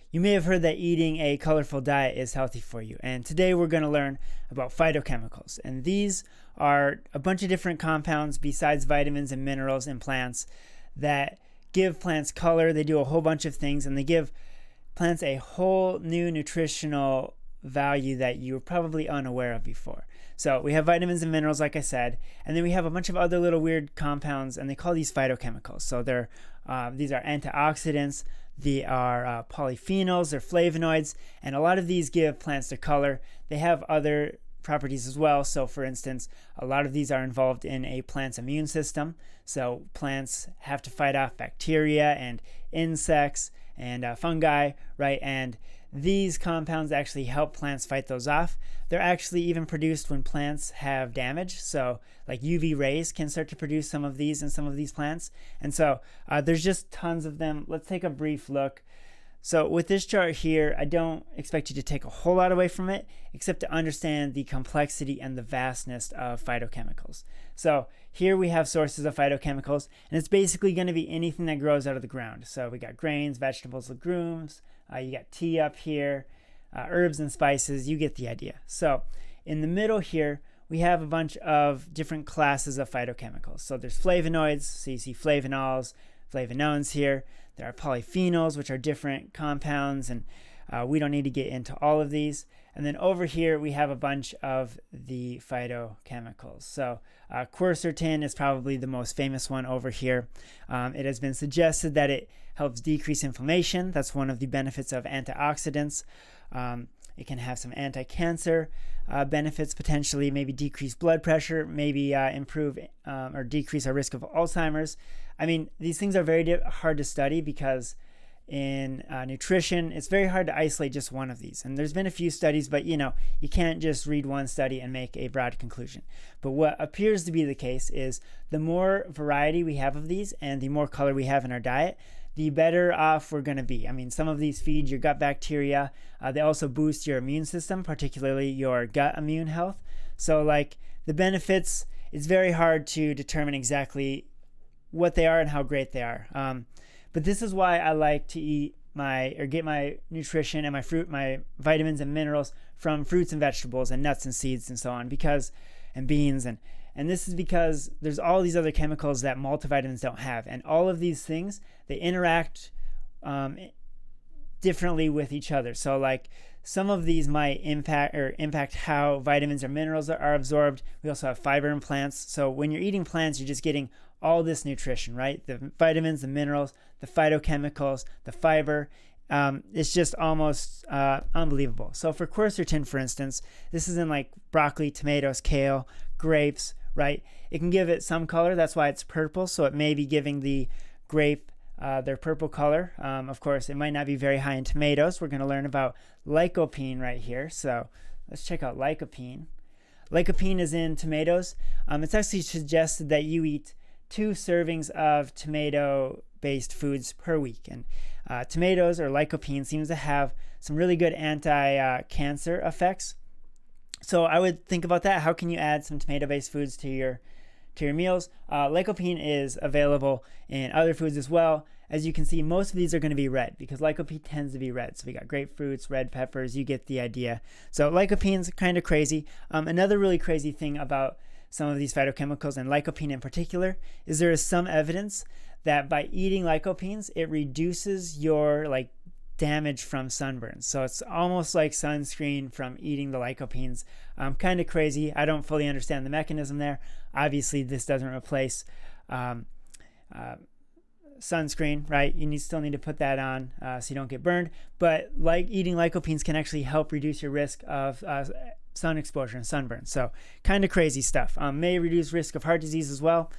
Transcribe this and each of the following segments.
You may have heard that eating a colorful diet is healthy for you, and today we're going to learn about phytochemicals. And these are a bunch of different compounds besides vitamins and minerals in plants that give plants color. They do a whole bunch of things, and they give plants a whole new nutritional value that you were probably unaware of before. So we have vitamins and minerals, like I said, and then we have a bunch of other little weird compounds, and they call these phytochemicals. So these are antioxidants, they are polyphenols, they're flavonoids, and a lot of these give plants their color. They have other properties as well. So for instance, a lot of these are involved in a plant's immune system. So plants have to fight off bacteria and insects and fungi, right? And these compounds actually help plants fight those off. They're actually even produced when plants have damage. So like UV rays can start to produce some of these in some of these plants. And so there's just tons of them. Let's take a brief look. So with this chart here, I don't expect you to take a whole lot away from it, except to understand the complexity and the vastness of phytochemicals. So here we have sources of phytochemicals, and it's basically going to be anything that grows out of the ground. So we got grains, vegetables, legumes, you got tea up here, herbs and spices, you get the idea. So in the middle here, we have a bunch of different classes of phytochemicals. So there's flavonoids, so you see flavonols, flavonones here. There are polyphenols, which are different compounds, and we don't need to get into all of these. And then over here, we have a bunch of the phytochemicals. So quercetin is probably the most famous one over here. It has been suggested that it helps decrease inflammation. That's one of the benefits of antioxidants. It can have some anti-cancer benefits, potentially, maybe decrease blood pressure, maybe improve or decrease our risk of Alzheimer's. I mean, these things are very hard to study because in nutrition, it's very hard to isolate just one of these. And there's been a few studies, but you can't just read one study and make a broad conclusion. But what appears to be the case is the more variety we have of these and the more color we have in our diet, the better off we're going to be. I mean, some of these feed your gut bacteria. They also boost your immune system, particularly your gut immune health. So like the benefits, it's very hard to determine exactly what they are and how great they are. But this is why I like to get my nutrition and my vitamins and minerals from fruits and vegetables and nuts and seeds and so on, and beans. And this is because there's all these other chemicals that multivitamins don't have. And all of these things, they interact differently with each other. So like some of these might impact how vitamins or minerals are absorbed. We also have fiber in plants. So when you're eating plants, you're just getting all this nutrition, right? The vitamins, the minerals, the phytochemicals, the fiber. It's just almost unbelievable. So for quercetin, for instance, this is in like broccoli, tomatoes, kale, grapes, right? It can give it some color. That's why it's purple. So it may be giving the grape their purple color. Of course, it might not be very high in tomatoes. We're going to learn about lycopene right here. So let's check out lycopene. Lycopene is in tomatoes. It's actually suggested that you eat 2 servings of tomato-based foods per week. And tomatoes, or lycopene, seems to have some really good anti-cancer effects. So I would think about that. How can you add some tomato-based foods to your meals? Lycopene is available in other foods as well. As you can see, most of these are going to be red because lycopene tends to be red. So we got grapefruits, red peppers, you get the idea. So lycopene's kind of crazy. Another really crazy thing about some of these phytochemicals, and lycopene in particular, is there is some evidence that by eating lycopenes, it reduces your damage from sunburns. So it's almost like sunscreen from eating the lycopenes. Kind of crazy. I don't fully understand the mechanism there. Obviously, this doesn't replace sunscreen, right? You still need to put that on so you don't get burned. But eating lycopenes can actually help reduce your risk of sun exposure and sunburn. So kind of crazy stuff. May reduce risk of heart disease as well.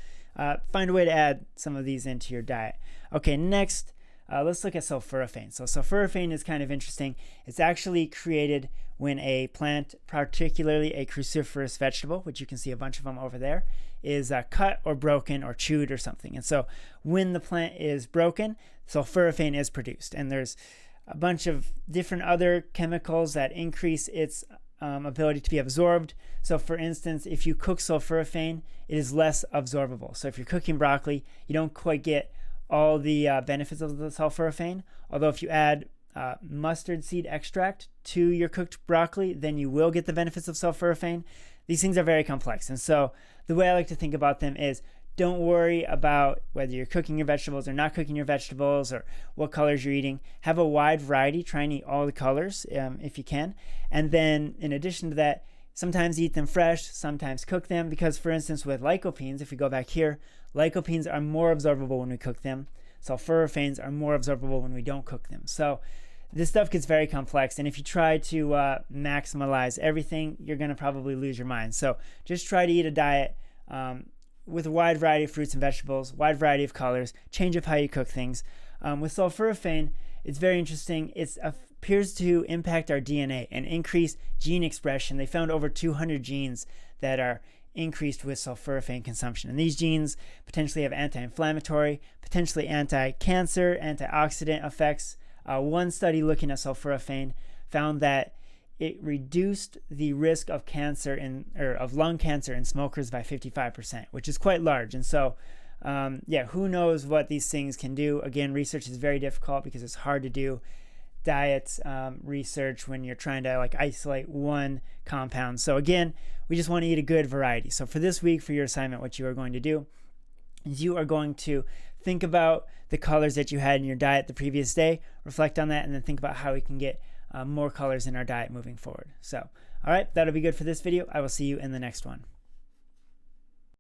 Find a way to add some of these into your diet. Okay, next, let's look at sulforaphane. So sulforaphane is kind of interesting. It's actually created when a plant, particularly a cruciferous vegetable, which you can see a bunch of them over there, is cut or broken or chewed or something. And so when the plant is broken, sulforaphane is produced. And there's a bunch of different other chemicals that increase its ability to be absorbed. So for instance, if you cook sulforaphane, it is less absorbable. So if you're cooking broccoli, you don't quite get all the benefits of the sulforaphane. Although if you add mustard seed extract to your cooked broccoli, then you will get the benefits of sulforaphane. These things are very complex, and so the way I like to think about them is, don't worry about whether you're cooking your vegetables or not cooking your vegetables or what colors you're eating. Have a wide variety. Try and eat all the colors if you can. And then in addition to that, sometimes eat them fresh, sometimes cook them, because for instance with lycopenes, if we go back here, lycopenes are more absorbable when we cook them. Sulforaphanes are more absorbable when we don't cook them. So this stuff gets very complex, and if you try to maximize everything, you're going to probably lose your mind. So just try to eat a diet with a wide variety of fruits and vegetables, wide variety of colors, change up how you cook things. With sulforaphane, it's very interesting. It appears to impact our DNA and increase gene expression. They found over 200 genes that are increased with sulforaphane consumption. And these genes potentially have anti-inflammatory, potentially anti-cancer, antioxidant effects. One study looking at sulforaphane found that it reduced the risk of cancer of lung cancer in smokers by 55%, which is quite large. And so, who knows what these things can do? Again, research is very difficult because it's hard to do diet research when you're trying to isolate one compound. So again, we just want to eat a good variety. So for this week, for your assignment, what you are going to do is you are going to think about the colors that you had in your diet the previous day, reflect on that, and then think about how we can get more colors in our diet moving forward. So, all right, that'll be good for this video. I will see you in the next one.